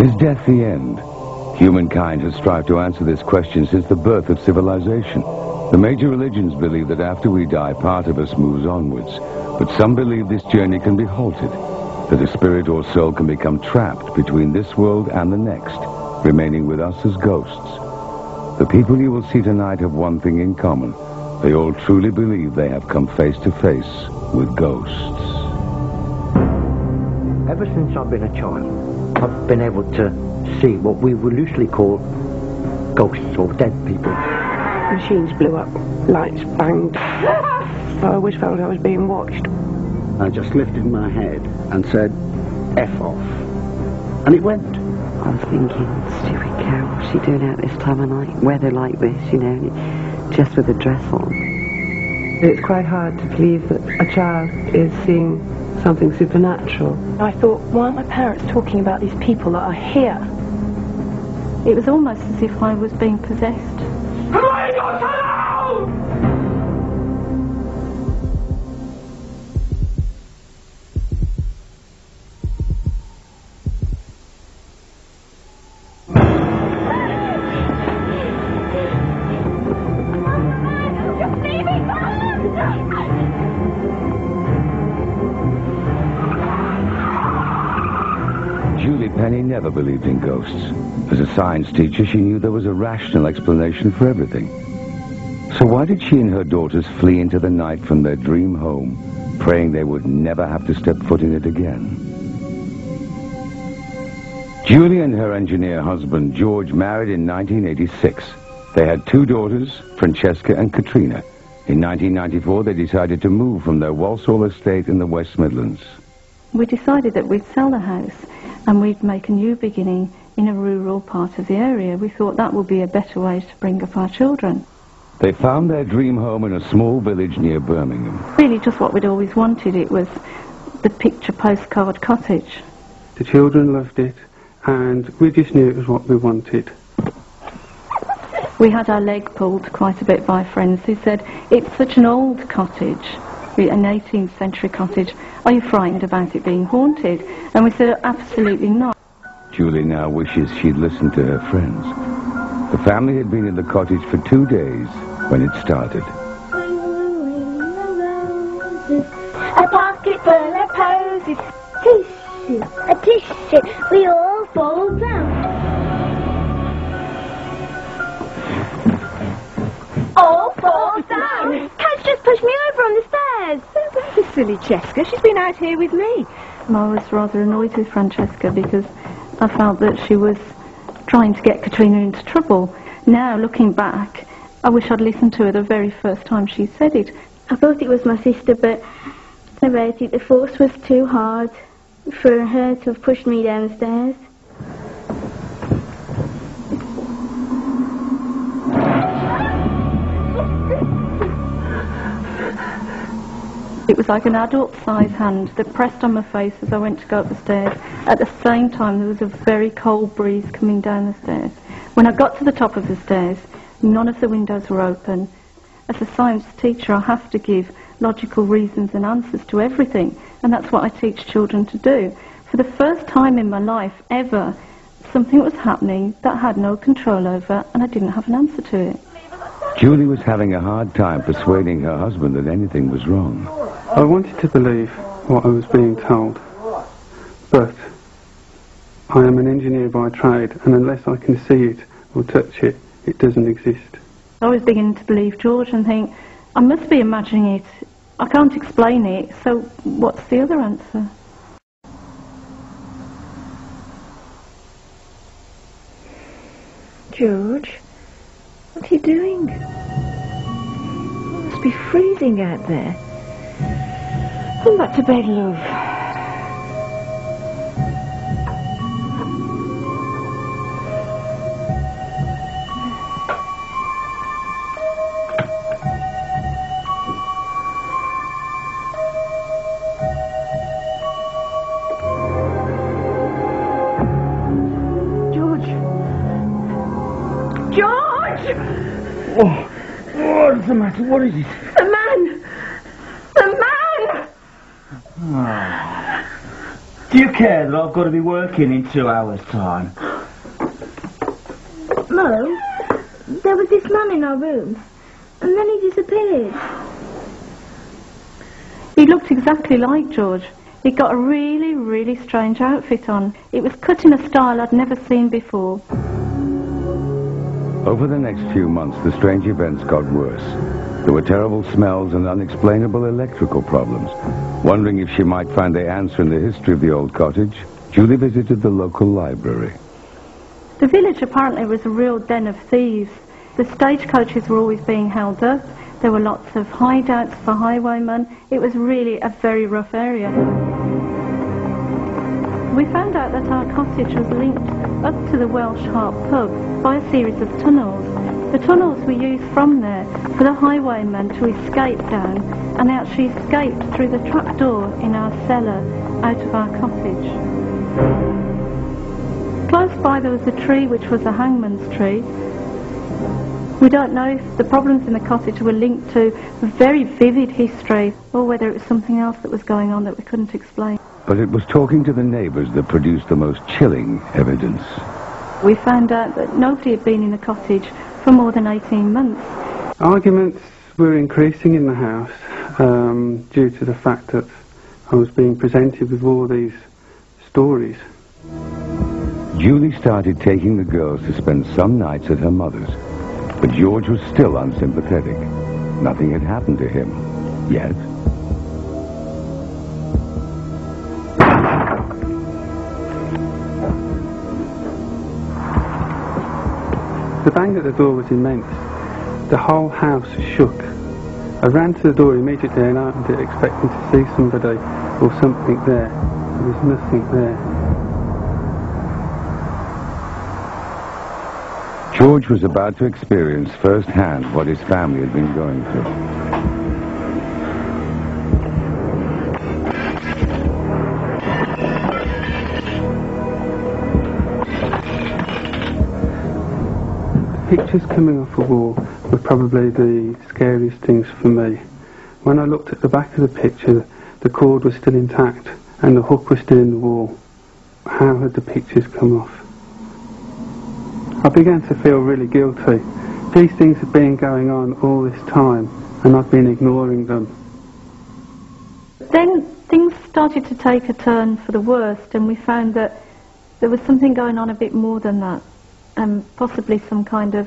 Is death the end? Humankind has strived to answer this question since the birth of civilization. The major religions believe that after we die, part of us moves onwards. But some believe this journey can be halted, that a spirit or soul can become trapped between this world and the next, remaining with us as ghosts. The people you will see tonight have one thing in common. They all truly believe they have come face to face with ghosts. Ever since I've been a child, I've been able to see what we would loosely call ghosts or dead people. Machines blew up, lights banged. I always felt I was being watched. I just lifted my head and said, F off. And it went. I'm thinking, stupid cow, what's she doing out this time of night? Weather like this, you know, just with a dress on. It's quite hard to believe that a child is seeing something supernatural. I thought, why are my parents talking about these people that are here? It was almost as if I was being possessed. Am I not allowed? Penny never believed in ghosts. As a science teacher, she knew there was a rational explanation for everything. So why did she and her daughters flee into the night from their dream home, praying they would never have to step foot in it again? Julie and her engineer husband, George, married in 1986. They had two daughters, Francesca and Katrina. In 1994, they decided to move from their Walsall estate in the West Midlands. We decided that we'd sell the house and we'd make a new beginning in a rural part of the area. We thought that would be a better way to bring up our children. They found their dream home in a small village near Birmingham. Really just what we'd always wanted. It was the picture postcard cottage. The children loved it, and we just knew it was what we wanted. We had our leg pulled quite a bit by friends who said, it's such an old cottage, an 18th century cottage. Are you frightened about it being haunted? And we said, absolutely not. Julie now wishes she'd listened to her friends. The family had been in the cottage for 2 days when it started. A basket full of posies. Tissue, a tissue. We all fall down. All fall down. Cat's just pushed me over on the stairs. The silly Cheska, she's been out here with me. I was rather annoyed with Francesca because I felt that she was trying to get Katrina into trouble. Now, looking back, I wish I'd listened to her the very first time she said it. I thought it was my sister, but about it, the force was too hard for her to have pushed me downstairs. It was like an adult-sized hand that pressed on my face as I went to go up the stairs. At the same time, there was a very cold breeze coming down the stairs. When I got to the top of the stairs, none of the windows were open. As a science teacher, I have to give logical reasons and answers to everything, and that's what I teach children to do. For the first time in my life ever, something was happening that I had no control over, and I didn't have an answer to it. Julie was having a hard time persuading her husband that anything was wrong. I wanted to believe what I was being told, but I am an engineer by trade, and unless I can see it or touch it, it doesn't exist. I was beginning to believe George and think, I must be imagining it. I can't explain it, so what's the other answer? George, what are you doing? You must be freezing out there. Come back to bed, love. What's the matter? What is it? The man! The man! Do you care that I've got to be working in 2 hours' time? Mo, there was this man in our room, and then he disappeared. He looked exactly like George. He'd got a really, really strange outfit on. It was cut in a style I'd never seen before. Over the next few months, the strange events got worse. There were terrible smells and unexplainable electrical problems. Wondering if she might find the answer in the history of the old cottage, Julie visited the local library. The village apparently was a real den of thieves. The stagecoaches were always being held up. There were lots of hideouts for highwaymen. It was really a very rough area. We found out that our cottage was linked up to the Welsh Harp pub by a series of tunnels. The tunnels were used from there for the highwaymen to escape down, and they actually escaped through the trapdoor in our cellar out of our cottage. Close by there was a tree which was a hangman's tree. We don't know if the problems in the cottage were linked to a very vivid history or whether it was something else that was going on that we couldn't explain. But it was talking to the neighbours that produced the most chilling evidence. We found out that nobody had been in the cottage for more than 18 months. Arguments were increasing in the house due to the fact that I was being presented with all these stories. Julie started taking the girls to spend some nights at her mother's, but George was still unsympathetic. Nothing had happened to him, yet. The bang at the door was immense. The whole house shook. I ran to the door immediately and opened it, expecting to see somebody or something there. There was nothing there. George was about to experience firsthand what his family had been going through. Pictures coming off the wall were probably the scariest things for me. When I looked at the back of the picture, the cord was still intact and the hook was still in the wall. How had the pictures come off? I began to feel really guilty. These things had been going on all this time and I'd been ignoring them. Then things started to take a turn for the worst, and we found that there was something going on a bit more than that, and possibly some kind of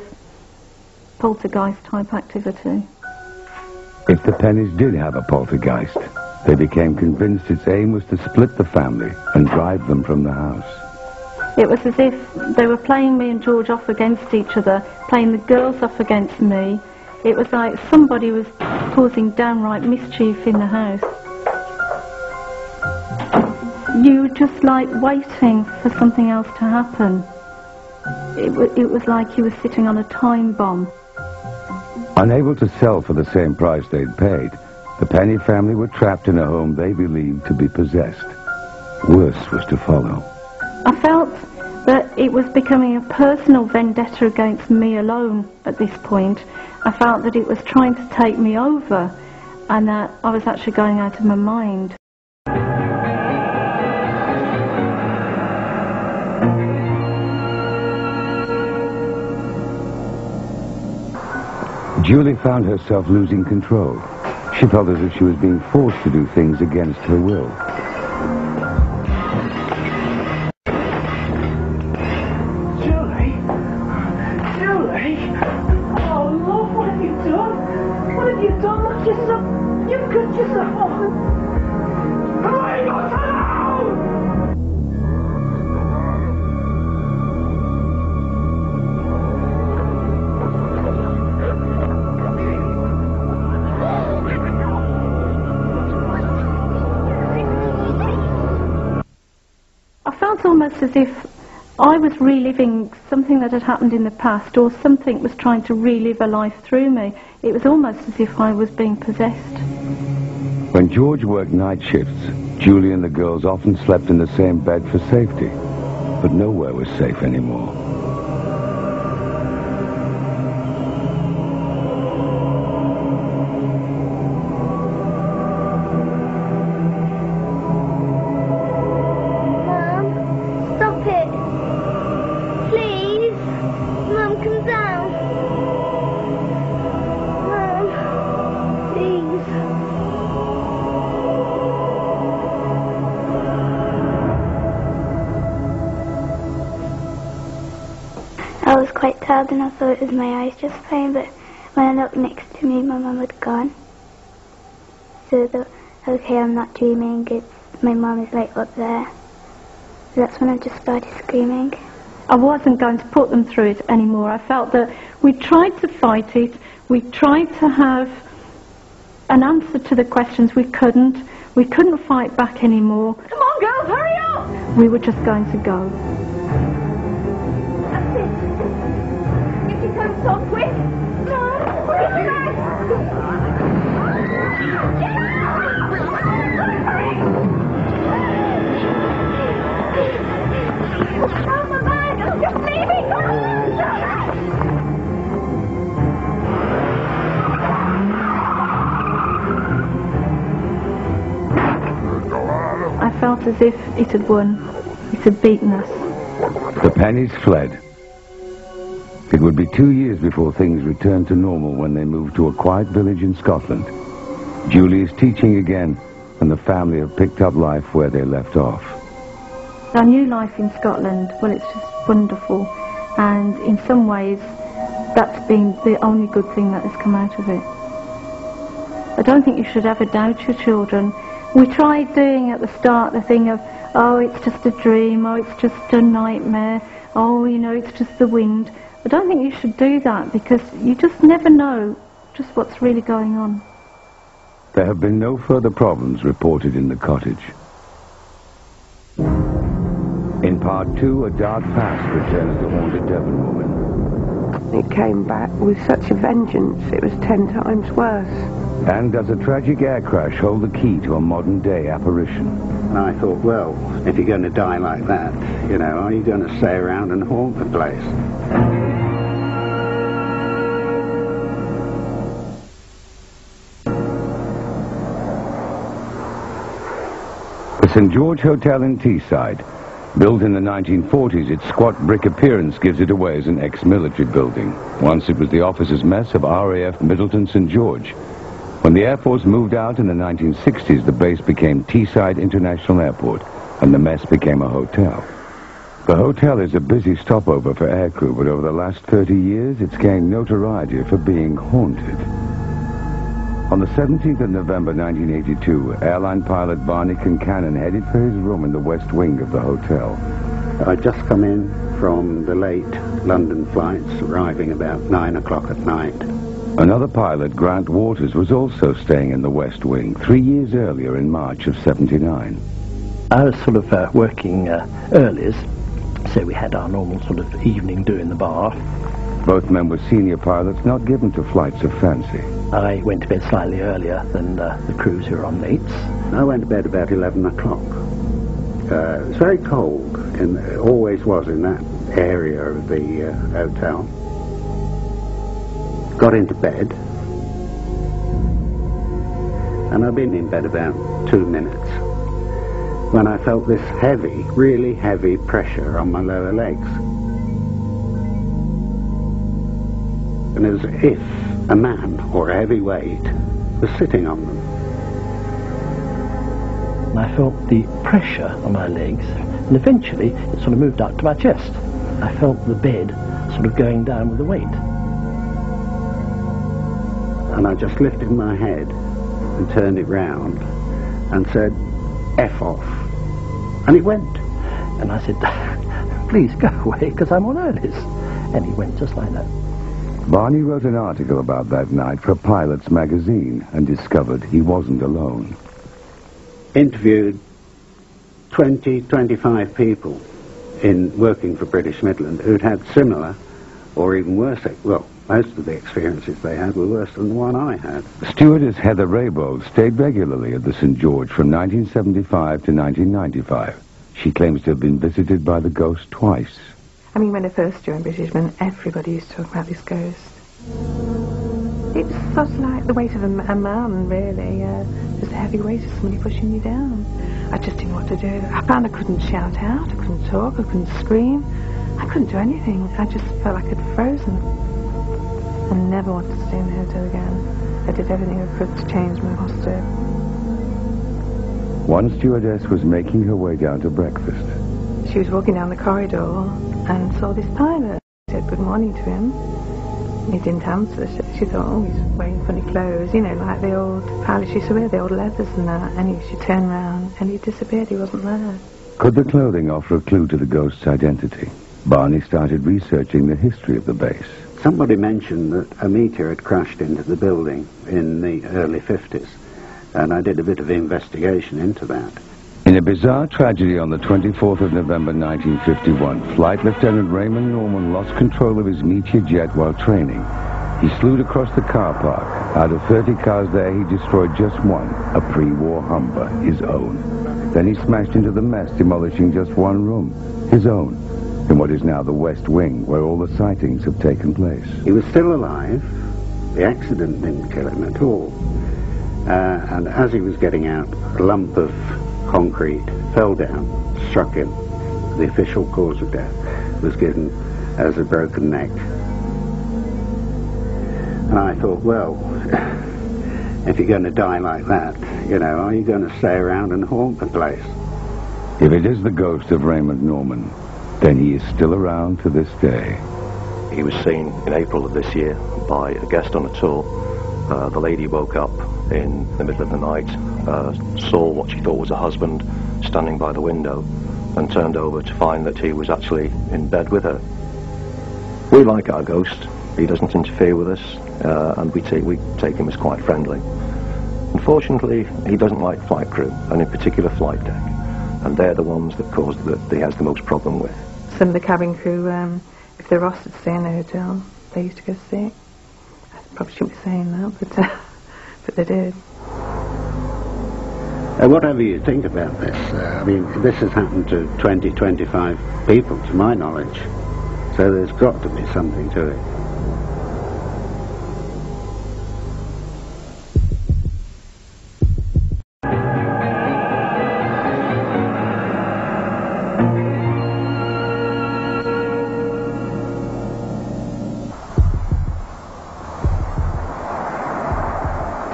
poltergeist type activity. If the Pennies did have a poltergeist, they became convinced its aim was to split the family and drive them from the house. It was as if they were playing me and George off against each other, playing the girls off against me. It was like somebody was causing downright mischief in the house. You were just like waiting for something else to happen. It was like you were sitting on a time bomb. Unable to sell for the same price they'd paid, the Penny family were trapped in a home they believed to be possessed. Worse was to follow. I felt that it was becoming a personal vendetta against me alone at this point. I felt that it was trying to take me over and that I was actually going out of my mind. Julie found herself losing control. She felt as if she was being forced to do things against her will. Julie? Oh, love, what have you done? What have you done? Look yourself. You've cut yourself off. Leave us alone! I felt almost as if I was reliving something that had happened in the past, or something was trying to relive a life through me. It was almost as if I was being possessed. When George worked night shifts, Julie and the girls often slept in the same bed for safety, but nowhere was safe anymore. I was quite tired and I thought it was my eyes just playing, but when I looked next to me, my mum had gone. So I thought, okay, I'm not dreaming, my mum is like up there. So that's when I just started screaming. I wasn't going to put them through it anymore. I felt that we tried to fight it, we tried to have an answer to the questions. We couldn't fight back anymore. Come on, girls, hurry up! We were just going to go. That's it. If you come so quick. No, get back! Oh, my bag! I'm just leaving! I felt as if it had won. It had beaten us. The pennies fled. It would be 2 years before things returned to normal when they moved to a quiet village in Scotland. Julie is teaching again, and the family have picked up life where they left off. Our new life in Scotland, well, it's just wonderful. And in some ways, that's been the only good thing that has come out of it. I don't think you should ever doubt your children. We tried doing at the start the thing of, oh, it's just a dream, oh, it's just a nightmare, oh, you know, it's just the wind. I don't think you should do that because you just never know just what's really going on. There have been no further problems reported in the cottage. In part 2, a dark past returns to haunt a Devon woman. It came back with such a vengeance, it was 10 times worse. And does a tragic air crash hold the key to a modern-day apparition? And I thought, well, if you're going to die like that, you know, are you going to stay around and haunt the place? The St. George Hotel in Teesside. Built in the 1940s, its squat brick appearance gives it away as an ex-military building. Once it was the officers' mess of RAF Middleton St. George. When the Air Force moved out in the 1960s, the base became Teesside International Airport, and the mess became a hotel. The hotel is a busy stopover for aircrew, but over the last 30 years, it's gained notoriety for being haunted. On the 17th of November 1982, airline pilot Barney Concannon headed for his room in the west wing of the hotel. I'd just come in from the late London flights, arriving about 9 o'clock at night. Another pilot, Grant Waters, was also staying in the west wing 3 years earlier in March of '79. I was sort of working earlies, so we had our normal sort of evening do in the bar. Both men were senior pilots, not given to flights of fancy. I went to bed slightly earlier than the crews who were on mates. I went to bed about 11 o'clock. It was very cold, and it always was in that area of the hotel. Got into bed, and I'd been in bed about 2 minutes when I felt this heavy, really heavy pressure on my lower legs. And as if a man or a heavy weight was sitting on them. And I felt the pressure on my legs, and eventually it sort of moved up to my chest. I felt the bed sort of going down with the weight. And I just lifted my head and turned it round and said, F off. And it went. And I said, please go away, because I'm on earlies. And he went just like that. Barney wrote an article about that night for Pilot's magazine and discovered he wasn't alone. Interviewed 20, 25 people in working for British Midland who'd had similar or even worse, well, most of the experiences they had were worse than the one I had. Stewardess Heather Raybould stayed regularly at the St. George from 1975 to 1995. She claims to have been visited by the ghost twice. I mean, when I first joined British Midland, everybody used to talk about this ghost. It's sort of like the weight of a man, really. Just a heavy weight of somebody pushing you down. I just didn't know what to do. I found I couldn't shout out, I couldn't talk, I couldn't scream. I couldn't do anything. I just felt like I'd frozen. I never wanted to stay in the hotel again. I did everything I could to change my posture. One stewardess was making her way down to breakfast. She was walking down the corridor and saw this pilot. said good morning to him. He didn't answer. She thought, oh, he's wearing funny clothes, you know, like the old palace used to wear, the old leathers and that. And she turned round and he disappeared. He wasn't there. Could the clothing offer a clue to the ghost's identity? Barney started researching the history of the base. Somebody mentioned that a meteor had crashed into the building in the early 50s, and I did a bit of investigation into that. In a bizarre tragedy on the 24th of November 1951, Flight Lieutenant Raymond Norman lost control of his Meteor jet while training. He slewed across the car park. Out of 30 cars there, he destroyed just one, a pre-war Humber, his own. Then he smashed into the mess, demolishing just one room, his own, in what is now the West Wing, where all the sightings have taken place. He was still alive. The accident didn't kill him at all. And as he was getting out, a lump of concrete fell down, struck him. The official cause of death was given as a broken neck. And I thought, well, if you're going to die like that, you know, are you going to stay around and haunt the place? If it is the ghost of Raymond Norman, then he is still around to this day. He was seen in April of this year by a guest on a tour. The lady woke up in the middle of the night, saw what she thought was a husband standing by the window, and turned over to find that he was actually in bed with her. We like our ghost. He doesn't interfere with us, and we take him as quite friendly. Unfortunately, he doesn't like flight crew, and in particular flight deck, and they're the ones that he has the most problem with. Some of the cabin crew, if they're asked to stay in the hotel, they used to go sick. I probably shouldn't be saying that, but they did. Whatever you think about this, I mean, this has happened to 20, 25 people, to my knowledge. So there's got to be something to it.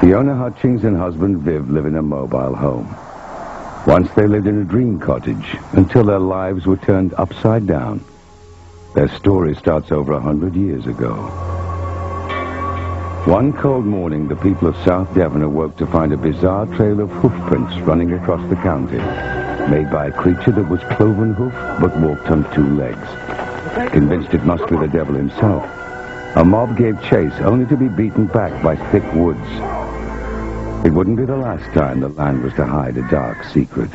Fiona Hutchings and husband Viv live in a mobile home. Once they lived in a dream cottage until their lives were turned upside down. Their story starts over 100 years ago. One cold morning, the people of South Devon awoke to find a bizarre trail of hoofprints running across the county, made by a creature that was cloven hoof but walked on two legs. Convinced it must be the devil himself, a mob gave chase only to be beaten back by thick woods. It wouldn't be the last time the land was to hide a dark secret.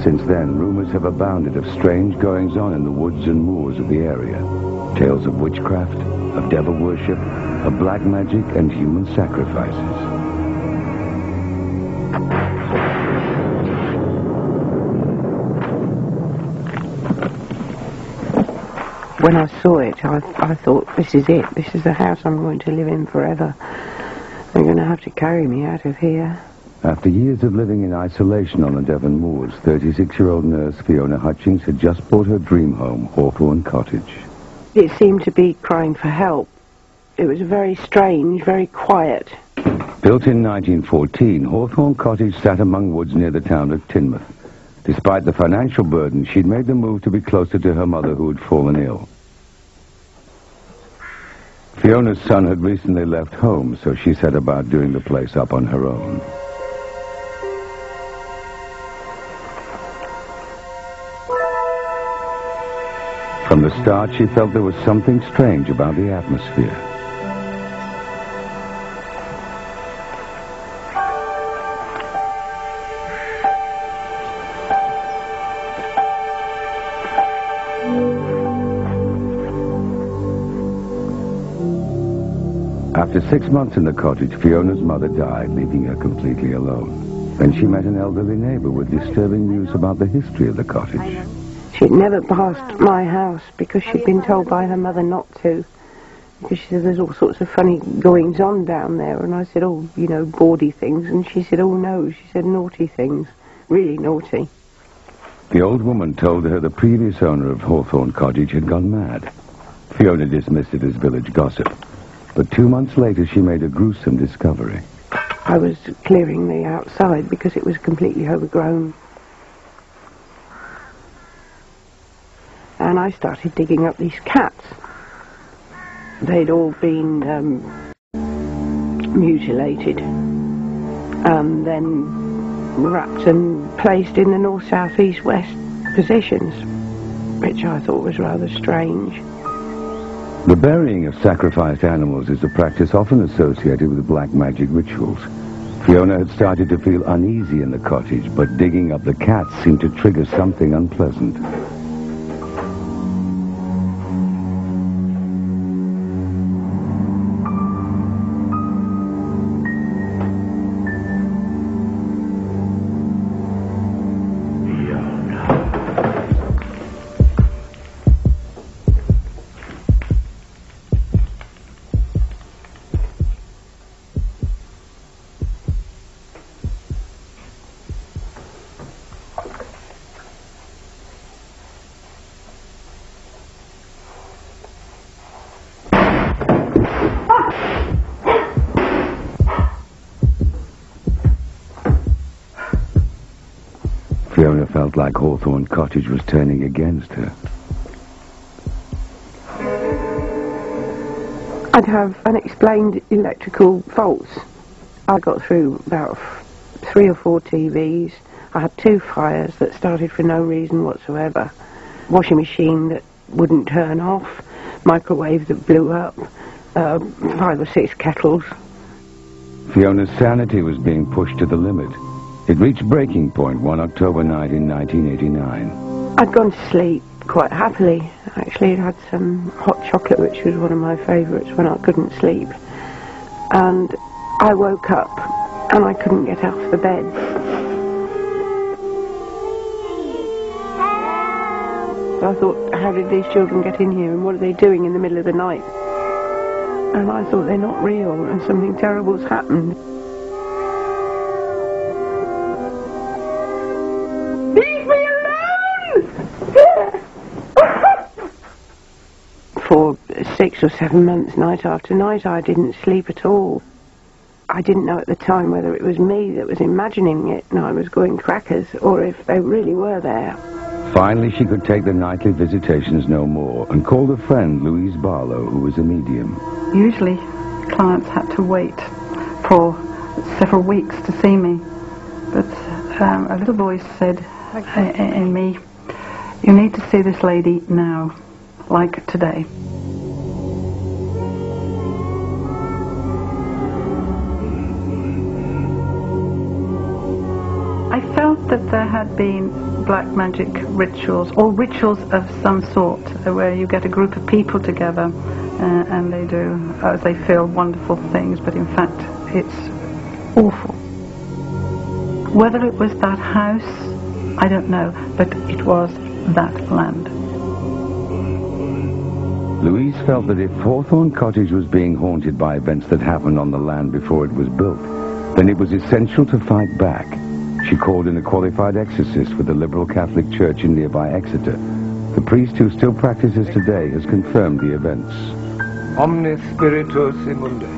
Since then, rumors have abounded of strange goings-on in the woods and moors of the area. Tales of witchcraft, of devil worship, of black magic and human sacrifices. When I saw it, I thought, this is it. This is the house I'm going to live in forever. They're going to have to carry me out of here. After years of living in isolation on the Devon moors, 36-year-old nurse Fiona Hutchings had just bought her dream home, Hawthorne Cottage. It seemed to be crying for help. It was very strange, very quiet. Built in 1914, Hawthorne Cottage sat among woods near the town of Teignmouth. Despite the financial burden, she'd made the move to be closer to her mother, who had fallen ill. Fiona's son had recently left home, so she set about doing the place up on her own. From the start, she felt there was something strange about the atmosphere. After 6 months in the cottage, Fiona's mother died, leaving her completely alone. Then she met an elderly neighbor with disturbing news about the history of the cottage. She'd never passed my house because she'd been told by her mother not to. Because she said there's all sorts of funny goings-on down there. And I said, oh, you know, bawdy things. And she said, oh, no. She said naughty things. Really naughty. The old woman told her the previous owner of Hawthorne Cottage had gone mad. Fiona dismissed it as village gossip. But 2 months later, she made a gruesome discovery. I was clearing the outside because it was completely overgrown I started digging up these cats. They'd all been mutilated and then wrapped and placed in the north, south, east, west positions, which I thought was rather strange. The burying of sacrificed animals is a practice often associated with black magic rituals. Fiona had started to feel uneasy in the cottage, but digging up the cats seemed to trigger something unpleasant. Fiona felt like Hawthorne Cottage was turning against her. I'd have unexplained electrical faults. I got through about 3 or 4 TVs. I had 2 fires that started for no reason whatsoever. Washing machine that wouldn't turn off. Microwave that blew up. 5 or 6 kettles. Fiona's sanity was being pushed to the limit. It reached breaking point one October night in 1989. I'd gone to sleep quite happily. Actually, I'd had some hot chocolate, which was one of my favourites when I couldn't sleep. And I woke up and I couldn't get off the bed. I thought, how did these children get in here and what are they doing in the middle of the night? And I thought, they're not real and something terrible's happened. Leave me alone! For 6 or 7 months, night after night, I didn't sleep at all. I didn't know at the time whether it was me that was imagining it and I was going crackers, or if they really were there. Finally, she could take the nightly visitations no more and called a friend, Louise Barlow, who was a medium. Usually, clients had to wait for several weeks to see me, but a little voice said in me, you need to see this lady now, like today. I felt that there had been black magic rituals, or rituals of some sort, where you get a group of people together and they do, they feel wonderful things, but in fact it's awful. Whether it was that house, I don't know, but it was that land. Louise felt that if Hawthorne Cottage was being haunted by events that happened on the land before it was built, then it was essential to fight back. She called in a qualified exorcist for the liberal Catholic Church in nearby Exeter. The priest who still practices today has confirmed the events. Omnis spiritus immundi.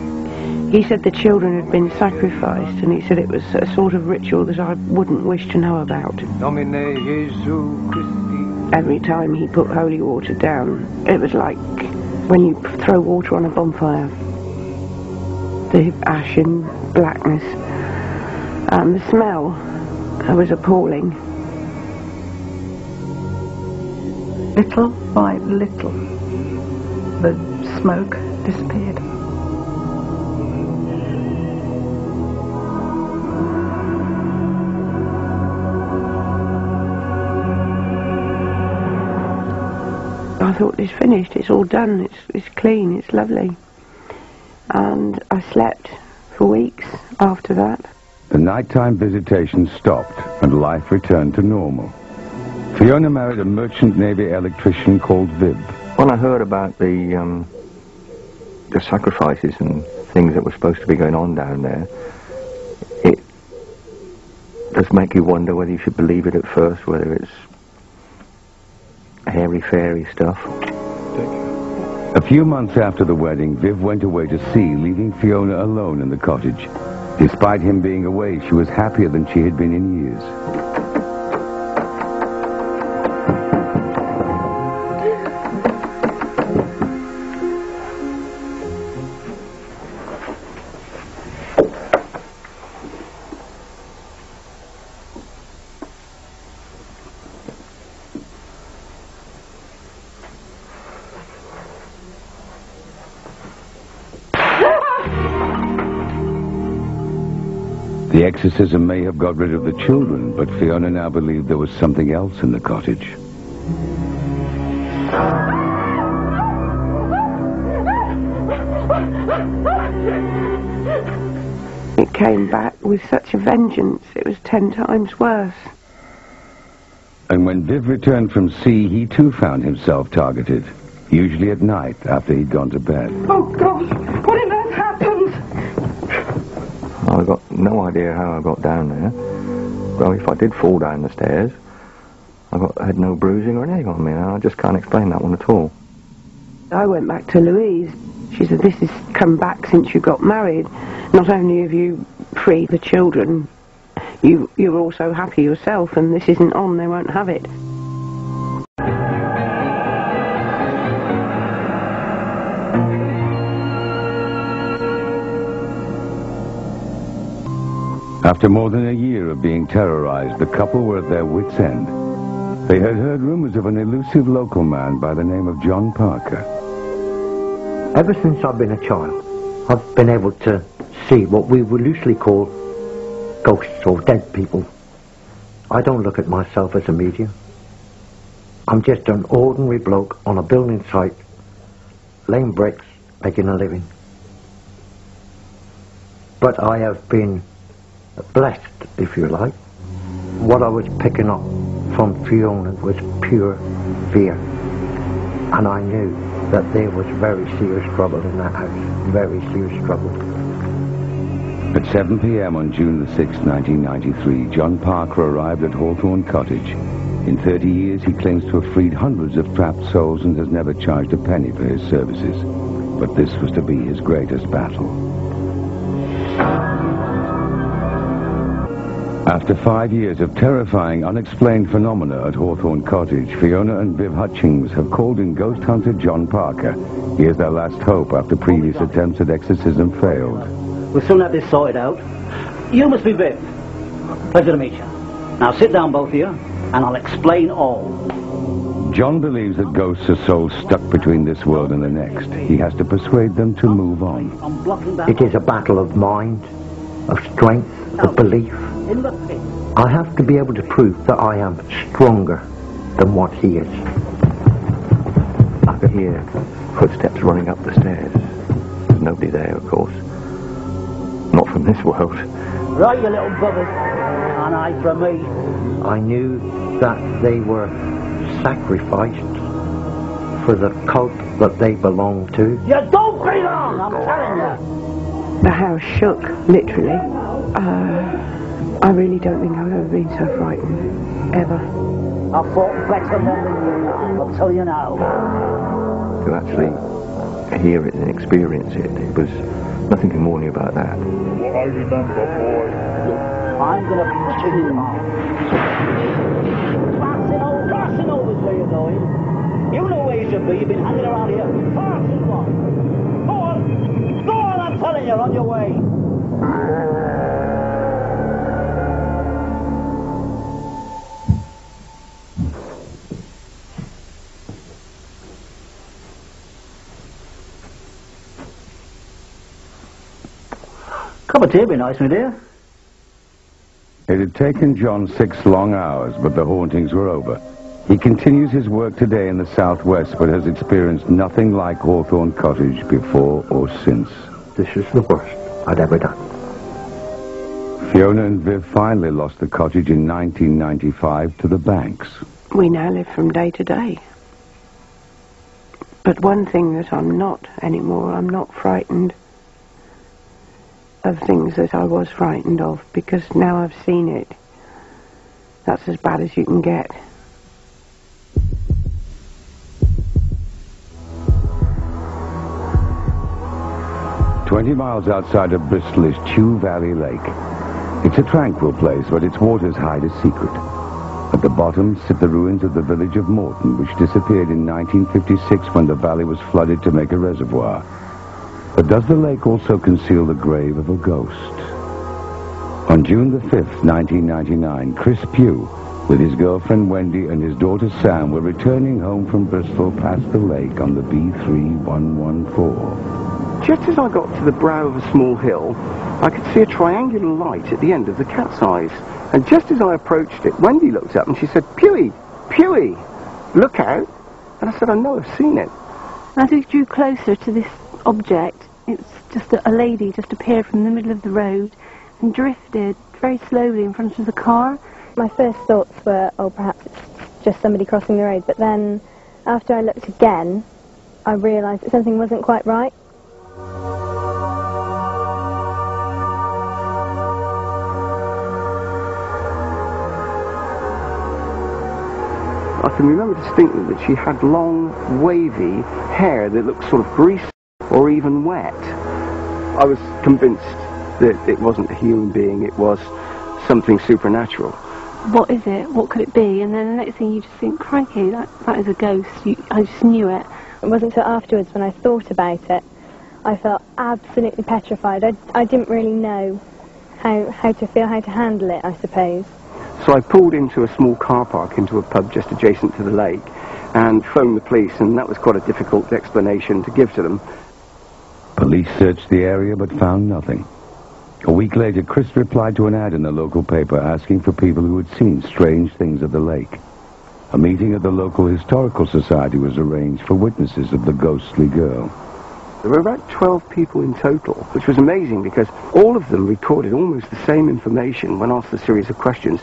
He said the children had been sacrificed, and he said it was a sort of ritual that I wouldn't wish to know about. Domine Jesu Christi. Every time he put holy water down, it was like when you throw water on a bonfire. The ashen blackness and the smell was appalling. Little by little, the smoke disappeared. I thought, it's finished, it's all done, it's clean, it's lovely. And I slept for weeks after that. The nighttime visitations stopped and life returned to normal. Fiona married a merchant navy electrician called Viv. When I heard about the sacrifices and things that were supposed to be going on down there, it does make you wonder whether you should believe it at first, whether it's airy-fairy stuff. A few months after the wedding, Viv went away to sea, leaving Fiona alone in the cottage. Despite him being away, she was happier than she had been in years. The exorcism may have got rid of the children, but Fiona now believed there was something else in the cottage. It came back with such a vengeance, it was 10 times worse. And when Viv returned from sea, he too found himself targeted, usually at night after he'd gone to bed. Oh, God, what on earth happened? I've got no idea how I got down there. Well, if I did fall down the stairs, I had no bruising or anything on me, and I just can't explain that one at all. I went back to Louise. She said, this has come back since you got married. Not only have you freed the children, you're also happy yourself, and this isn't on, they won't have it. After more than a year of being terrorized, the couple were at their wits' end. They had heard rumors of an elusive local man by the name of John Parker. Ever since I've been a child, I've been able to see what we would loosely call ghosts or dead people. I don't look at myself as a medium. I'm just an ordinary bloke on a building site, laying bricks, making a living. But I have been blessed, if you like. What I was picking up from Fiona was pure fear. And I knew that there was very serious trouble in that house. Very serious trouble. At 7 p.m. on June the 6th, 1993, John Parker arrived at Hawthorne Cottage. In 30 years, he claims to have freed hundreds of trapped souls and has never charged a penny for his services. But this was to be his greatest battle. After 5 years of terrifying, unexplained phenomena at Hawthorne Cottage, Fiona and Viv Hutchings have called in ghost hunter John Parker. He is their last hope after previous attempts at exorcism failed. We'll soon have this sorted out. You must be Viv. Pleasure to meet you. Now sit down, both of you, and I'll explain all. John believes that ghosts are souls stuck between this world and the next. He has to persuade them to move on. It is a battle of mind, of strength, of belief. I have to be able to prove that I am stronger than what he is. I could hear footsteps running up the stairs. There's nobody there, of course. Not from this world. Right, you little buggers. An eye from me. I knew that they were sacrificed for the cult that they belonged to. You don't belong, I'm telling you. The house shook, literally. I really don't think I've ever been so frightened, ever. I've fought better than you now, I'll tell you now. To actually hear it and experience it, it was nothing more new about that. What I remember, boy. I'm gonna push you in hard. Passing over is where you're going. You know where you should be, you've been hanging around here far too long. Go on, I'm telling you, on your way. Cup of tea would be nice, my dear. It had taken John 6 long hours, but the hauntings were over. He continues his work today in the southwest, but has experienced nothing like Hawthorne Cottage before or since. This is the worst I'd ever done. Fiona and Viv finally lost the cottage in 1995 to the banks. We now live from day to day. But one thing that I'm not anymore, I'm not frightened of things that I was frightened of, because now I've seen it. That's as bad as you can get. "20 miles outside of Bristol is Chew Valley Lake. It's a tranquil place, but its waters hide a secret. At the bottom sit the ruins of the village of Morton, which disappeared in 1956 when the valley was flooded to make a reservoir. But does the lake also conceal the grave of a ghost? On June the 5th, 1999, Chris Pugh, with his girlfriend Wendy and his daughter Sam, were returning home from Bristol past the lake on the B3114. just as I got to the brow of a small hill, I could see a triangular light at the end of the cat's eyes. And just as I approached it, Wendy looked up and she said, "Pewey, Pewey, look out." And I said, "I know, I've seen it." As we drew closer to this object, it's just a lady just appeared from the middle of the road and drifted very slowly in front of the car. My first thoughts were, oh, perhaps it's just somebody crossing the road. But then, after I looked again, I realised that something wasn't quite right. I can remember distinctly that she had long, wavy hair that looked sort of greasy or even wet. I was convinced that it wasn't a human being, it was something supernatural. What is it? What could it be? And then the next thing you just think, crikey, that is a ghost. I just knew it. It wasn't until afterwards when I thought about it, I felt absolutely petrified. I didn't really know how to feel, how to handle it, I suppose. So I pulled into a small car park into a pub just adjacent to the lake and phoned the police, and that was quite a difficult explanation to give to them. Police searched the area but found nothing. A week later, Chris replied to an ad in the local paper asking for people who had seen strange things at the lake. A meeting at the local historical society was arranged for witnesses of the ghostly girl. There were about 12 people in total, which was amazing because all of them recorded almost the same information when asked a series of questions,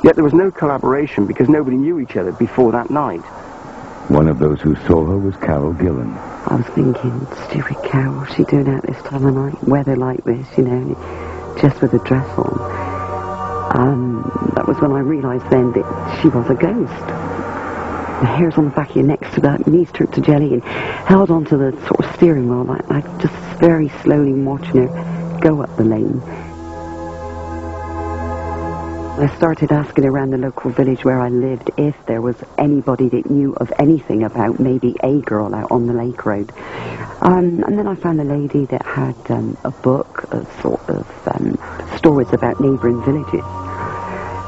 yet there was no collaboration because nobody knew each other before that night. One of those who saw her was Carol Gillen. I was thinking, stupid cow, what's she doing out this time of night? Weather like this, you know, just with a dress on. That was when I realised then that she was a ghost. The hairs on the back of your neck stood out, knees turned to jelly, and held onto the sort of steering wheel, like just very slowly watching her go up the lane. I started asking around the local village where I lived if there was anybody that knew of anything about maybe a girl out on the lake road. And then I found a lady that had a book of sort of stories about neighbouring villages.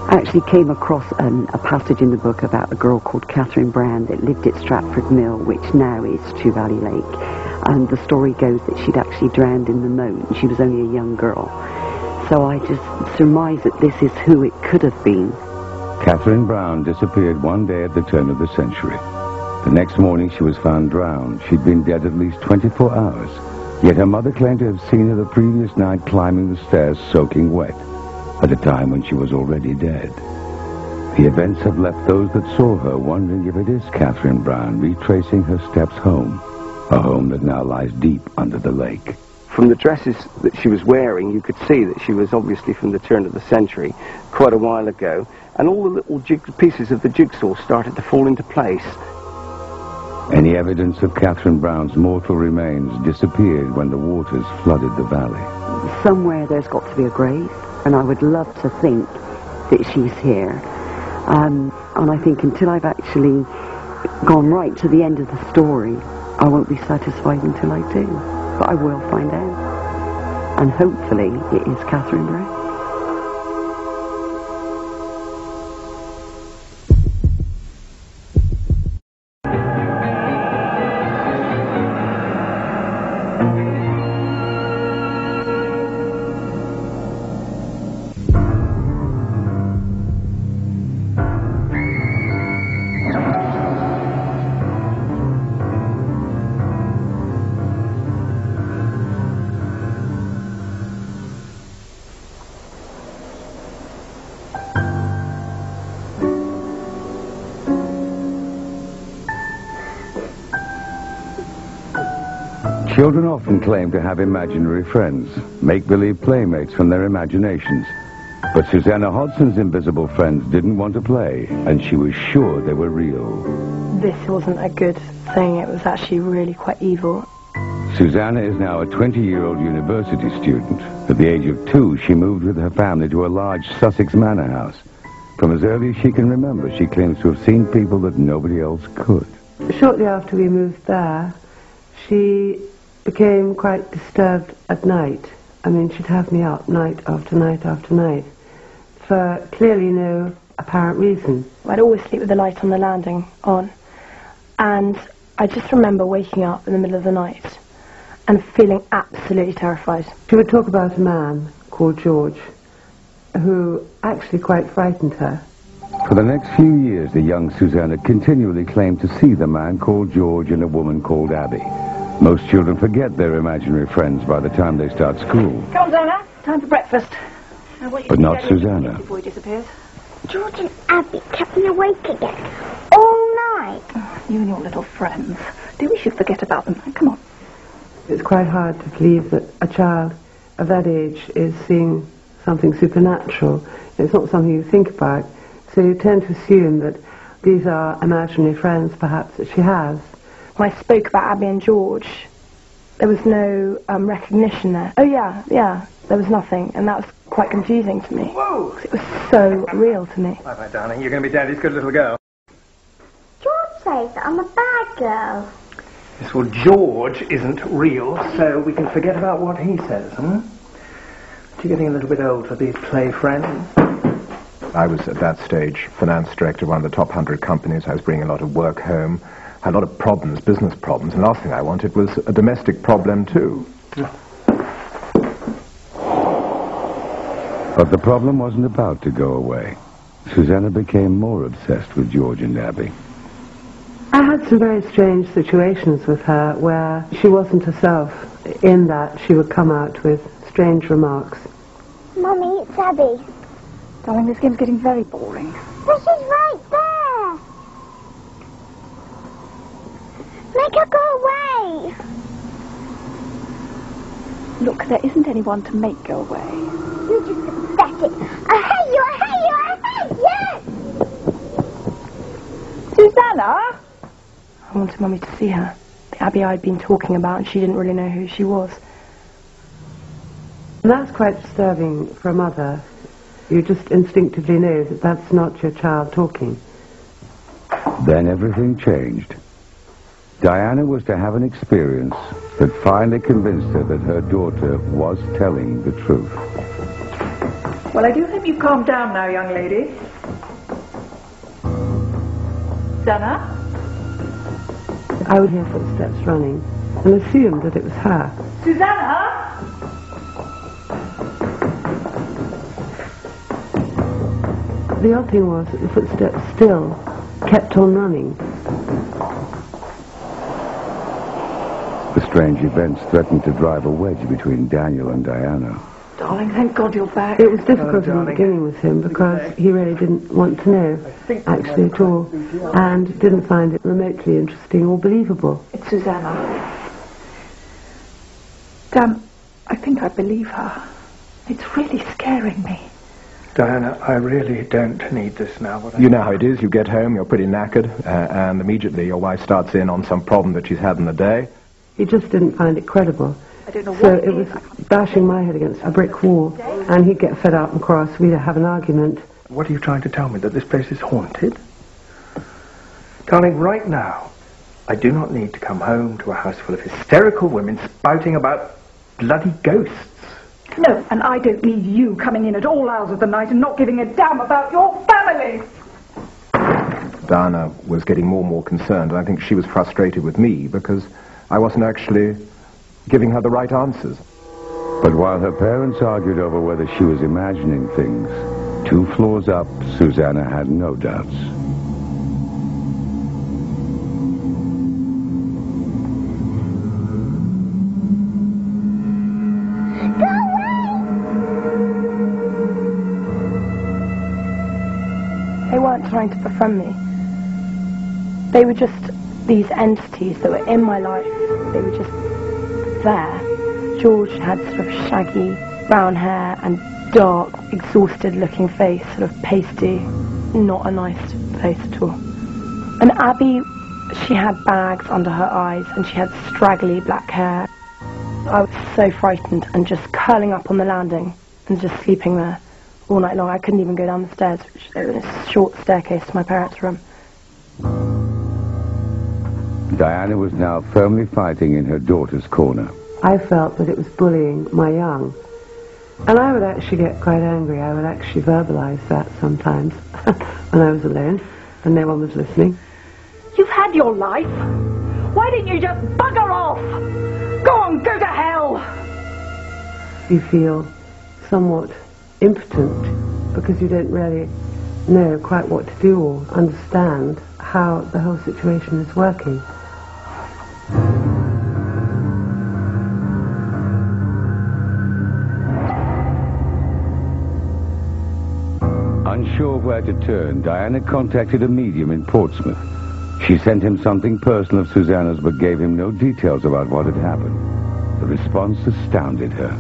I actually came across a passage in the book about a girl called Catherine Brown that lived at Stratford Mill, which now is Chew Valley Lake. And the story goes that she'd actually drowned in the moat, and she was only a young girl. So I just surmise that this is who it could have been. Catherine Brown disappeared one day at the turn of the century. The next morning she was found drowned. She'd been dead at least 24 hours. Yet her mother claimed to have seen her the previous night climbing the stairs soaking wet, at a time when she was already dead. The events have left those that saw her wondering if it is Catherine Brown retracing her steps home, a home that now lies deep under the lake. From the dresses that she was wearing, you could see that she was obviously from the turn of the century, quite a while ago, and all the little pieces of the jigsaw started to fall into place. Any evidence of Catherine Brown's mortal remains disappeared when the waters flooded the valley. Somewhere there's got to be a grave, and I would love to think that she's here. And I think until I've actually gone right to the end of the story, I won't be satisfied until I do. But I will find out. And hopefully it is Catherine Brown. Children often claim to have imaginary friends, make-believe playmates from their imaginations. But Susanna Hodson's invisible friends didn't want to play, and she was sure they were real. This wasn't a good thing, it was actually really quite evil. Susanna is now a 20-year-old university student. At the age of 2, she moved with her family to a large Sussex manor house. From as early as she can remember, she claims to have seen people that nobody else could. Shortly after we moved there, she became quite disturbed at night. I mean, she'd have me up night after night after night for clearly no apparent reason. I'd always sleep with the light on the landing on, and I just remember waking up in the middle of the night and feeling absolutely terrified. She would talk about a man called George who actually quite frightened her. For the next few years, the young Susanna continually claimed to see the man called George and a woman called Abby. Most children forget their imaginary friends by the time they start school. Come on, Susanna. Time for breakfast. But not Susanna. Before he disappears. George and Abby kept me awake again. All night. You and your little friends. Do we should forget about them? Come on. It's quite hard to believe that a child of that age is seeing something supernatural. It's not something you think about. So you tend to assume that these are imaginary friends, perhaps, that she has. When I spoke about Abby and George, there was no recognition there. Oh, yeah, there was nothing, and that was quite confusing to me. Whoa! It was so real to me. Bye-bye, darling. You're going to be Daddy's good little girl. George says that I'm a bad girl. Yes, well, George isn't real, so we can forget about what he says, hmm? You're getting a little bit old for these play friends. I was, at that stage, finance director of one of the top 100 companies. I was bringing a lot of work home. Had a lot of problems, business problems, and the last thing I wanted was a domestic problem, too. But the problem wasn't about to go away. Susanna became more obsessed with George and Abby. I had some very strange situations with her where she wasn't herself, in that she would come out with strange remarks. Mummy, it's Abby. Darling, this game's getting very boring. But she's right there. Make her go away. Look, there isn't anyone to make go away. You're just pathetic. I hate you, I hate you, I hate you! Susanna? I wanted Mummy to see her. The Abby I'd been talking about, and she didn't really know who she was. And that's quite disturbing for a mother. You just instinctively know that that's not your child talking. Then everything changed. Diana was to have an experience that finally convinced her that her daughter was telling the truth. Well, I do hope you've calmed down now, young lady. Susanna? I would hear footsteps running and assumed that it was her. Susanna? The odd thing was that the footsteps still kept on running. The strange events threatened to drive a wedge between Daniel and Diana. Darling, thank God you're back. It was difficult in the beginning with him because he really didn't want to know, actually, at all, and didn't find it remotely interesting or believable. It's Susanna. Dan, I think I believe her. It's really scaring me. Diana, I really don't need this now. You know how it is. You get home, you're pretty knackered, and immediately your wife starts in on some problem that she's had in the day. He just didn't find it credible. I don't know So what it was bashing my head against a brick wall, and he'd get fed up and cross. We'd have an argument. What are you trying to tell me, that this place is haunted? Darling, right now, I do not need to come home to a house full of hysterical women spouting about bloody ghosts. No, and I don't need you coming in at all hours of the night and not giving a damn about your family. Diana was getting more and more concerned, and I think she was frustrated with me because I wasn't actually giving her the right answers. But while her parents argued over whether she was imagining things, 2 floors up, Susanna had no doubts. They weren't trying to befriend me. They were just these entities that were in my life. They were just there. George had sort of shaggy brown hair and dark, exhausted-looking face, sort of pasty, not a nice face at all. And Abby, she had bags under her eyes and she had straggly black hair. I was so frightened and just curling up on the landing and just sleeping there all night long. I couldn't even go down the stairs, which there was a short staircase to my parents' room. Diana was now firmly fighting in her daughter's corner. I felt that it was bullying my young. And I would actually get quite angry. I would actually verbalize that sometimes when I was alone and no one was listening. You've had your life. Why didn't you just bugger off? Go on, go to hell! You feel somewhat impotent because you don't really know quite what to do or understand how the whole situation is working. Unsure where to turn, Diana contacted a medium in Portsmouth. She sent him something personal of Susanna's but gave him no details about what had happened. The response astounded her.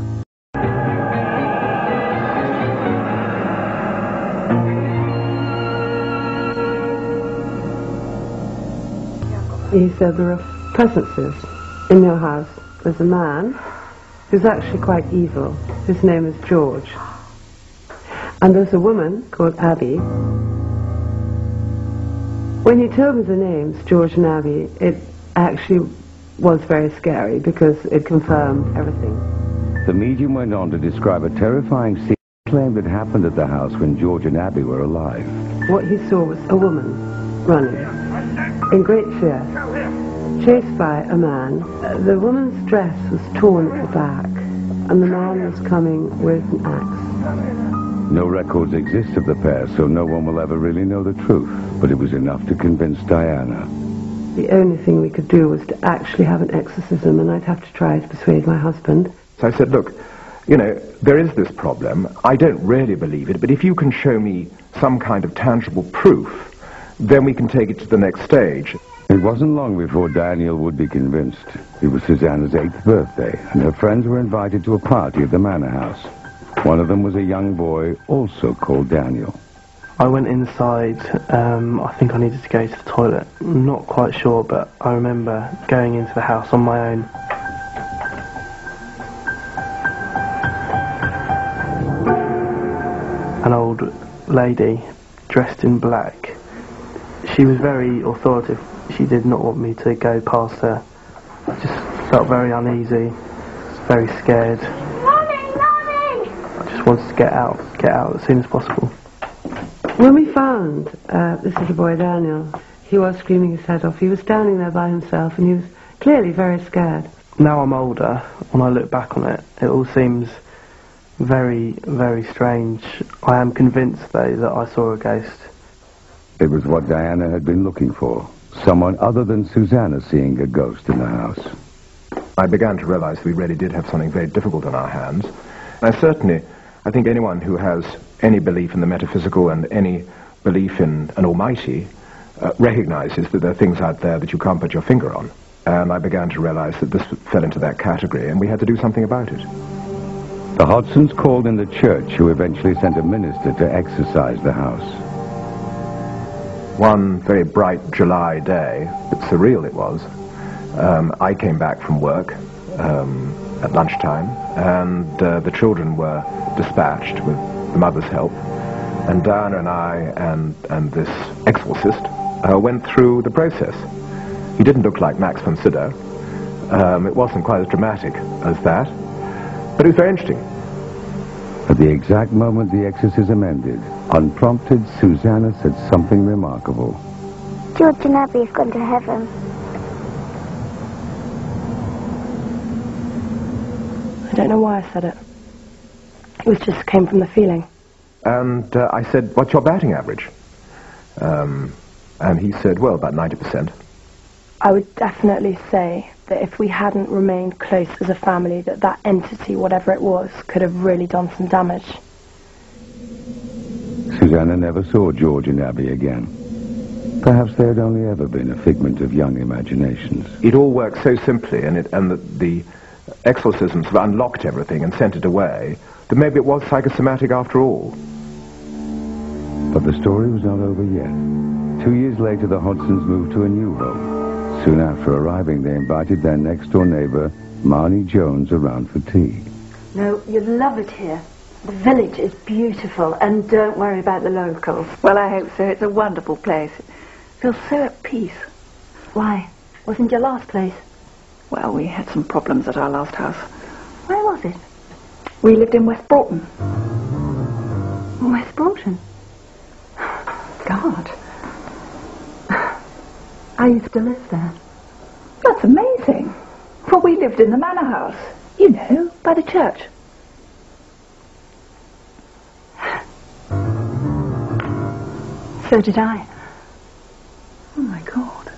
He said there are presences in your house. There's a man who's actually quite evil. His name is George. And there's a woman called Abby. When you told me the names, George and Abby, it actually was very scary because it confirmed everything. The medium went on to describe a terrifying scene claimed had happened at the house when George and Abby were alive. What he saw was a woman running in great fear, chased by a man. The woman's dress was torn at the back, and the man was coming with an axe. No records exist of the pair, so no one will ever really know the truth, but it was enough to convince Diana. The only thing we could do was to actually have an exorcism, and I'd have to try to persuade my husband. So I said, look, you know, there is this problem. I don't really believe it, but if you can show me some kind of tangible proof, then we can take it to the next stage. It wasn't long before Daniel would be convinced. It was Susanna's 8th birthday, and her friends were invited to a party at the manor house. One of them was a young boy, also called Daniel. I went inside. I think I needed to go to the toilet. I'm not quite sure, but I remember going into the house on my own. An old lady dressed in black. She was very authoritative. She did not want me to go past her. I just felt very uneasy, very scared. I just wanted to get out as soon as possible. When we found this little boy, Daniel, he was screaming his head off. He was standing there by himself, and he was clearly very scared. Now I'm older, when I look back on it, it all seems very, very strange. I am convinced, though, that I saw a ghost. It was what Diana had been looking for. Someone other than Susanna seeing a ghost in the house. I began to realize we really did have something very difficult on our hands. And I think anyone who has any belief in the metaphysical and any belief in an almighty recognizes that there are things out there that you can't put your finger on. And I began to realize that this fell into that category, and we had to do something about it. The Hodsons called in the church, who eventually sent a minister to exorcise the house. One very bright July day, but surreal it was, I came back from work at lunchtime, and the children were dispatched with the mother's help, and Diana and I and this exorcist went through the process. He didn't look like Max von Sydow. It wasn't quite as dramatic as that, but it was very interesting. At the exact moment the exorcism ended, unprompted, Susanna said something remarkable. George and Abby have gone to heaven. I don't know why I said it. It just came from the feeling. And I said, what's your batting average? And he said, well, about 90%. I would definitely say that if we hadn't remained close as a family, that entity, whatever it was, could have really done some damage. Susanna never saw George and Abby again. Perhaps they had only ever been a figment of young imaginations. It all worked so simply, and the exorcisms have unlocked everything and sent it away, that maybe it was psychosomatic after all. But the story was not over yet. 2 years later, the Hodsons moved to a new home. Soon after arriving, they invited their next-door neighbour, Marnie Jones, around for tea. No, you'd love it here. The village is beautiful, and don't worry about the locals. Well, I hope so. It's a wonderful place. It feels so at peace. Why? Wasn't your last place? Well, we had some problems at our last house. Where was it? We lived in West Broughton. West Broughton? God. I used to live there. That's amazing. Well, We lived in the manor house, you know, by the church. So did I. Oh my God.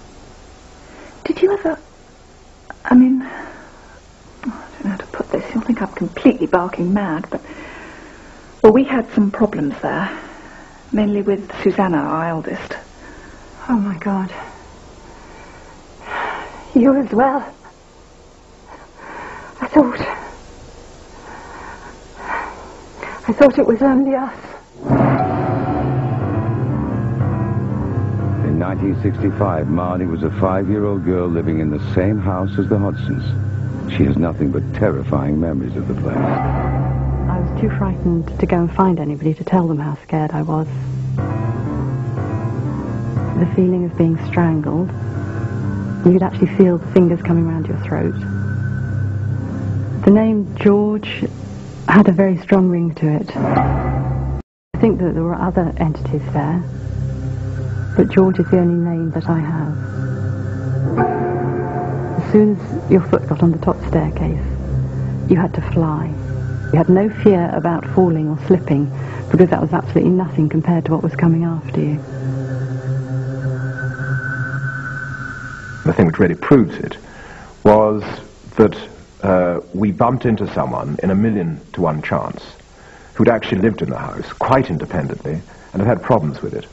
Did you ever... I mean... I don't know how to put this. You'll think I'm completely barking mad, but... Well, we had some problems there. Mainly with Susanna, our eldest. Oh my God. You as well. I thought it was only us. In 1965, Marnie was a 5-year-old girl living in the same house as the Hodsons. She has nothing but terrifying memories of the place. I was too frightened to go and find anybody to tell them how scared I was. The feeling of being strangled. You could actually feel the fingers coming around your throat. The name George had a very strong ring to it. I think that there were other entities there, but George is the only name that I have. As soon as your foot got on the top staircase, you had to fly. You had no fear about falling or slipping, because that was absolutely nothing compared to what was coming after you. The thing which really proves it was that we bumped into someone in 1,000,000 to 1 chance who'd actually lived in the house quite independently and had had problems with it.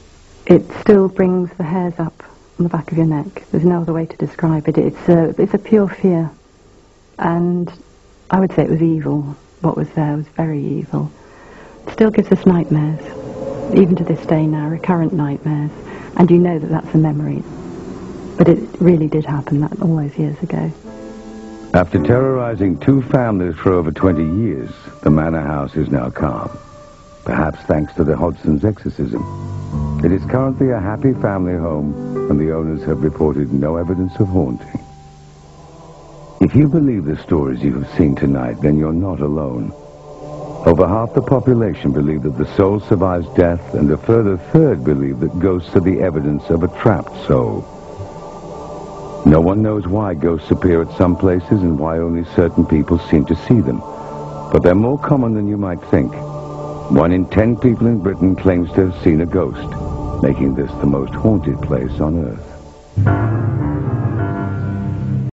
It still brings the hairs up on the back of your neck. There's no other way to describe it. It's a pure fear. And I would say it was evil. What was there was very evil. It still gives us nightmares. Even to this day now, recurrent nightmares. And you know that that's a memory. But it really did happen that all those years ago. After terrorizing 2 families for over 20 years, the manor house is now calm. Perhaps thanks to the Hodson's exorcism. It is currently a happy family home, and the owners have reported no evidence of haunting. If you believe the stories you have seen tonight, then you're not alone. Over half the population believe that the soul survives death, and a further third believe that ghosts are the evidence of a trapped soul. No one knows why ghosts appear at some places and why only certain people seem to see them. But they're more common than you might think. 1 in 10 people in Britain claims to have seen a ghost, making this the most haunted place on Earth.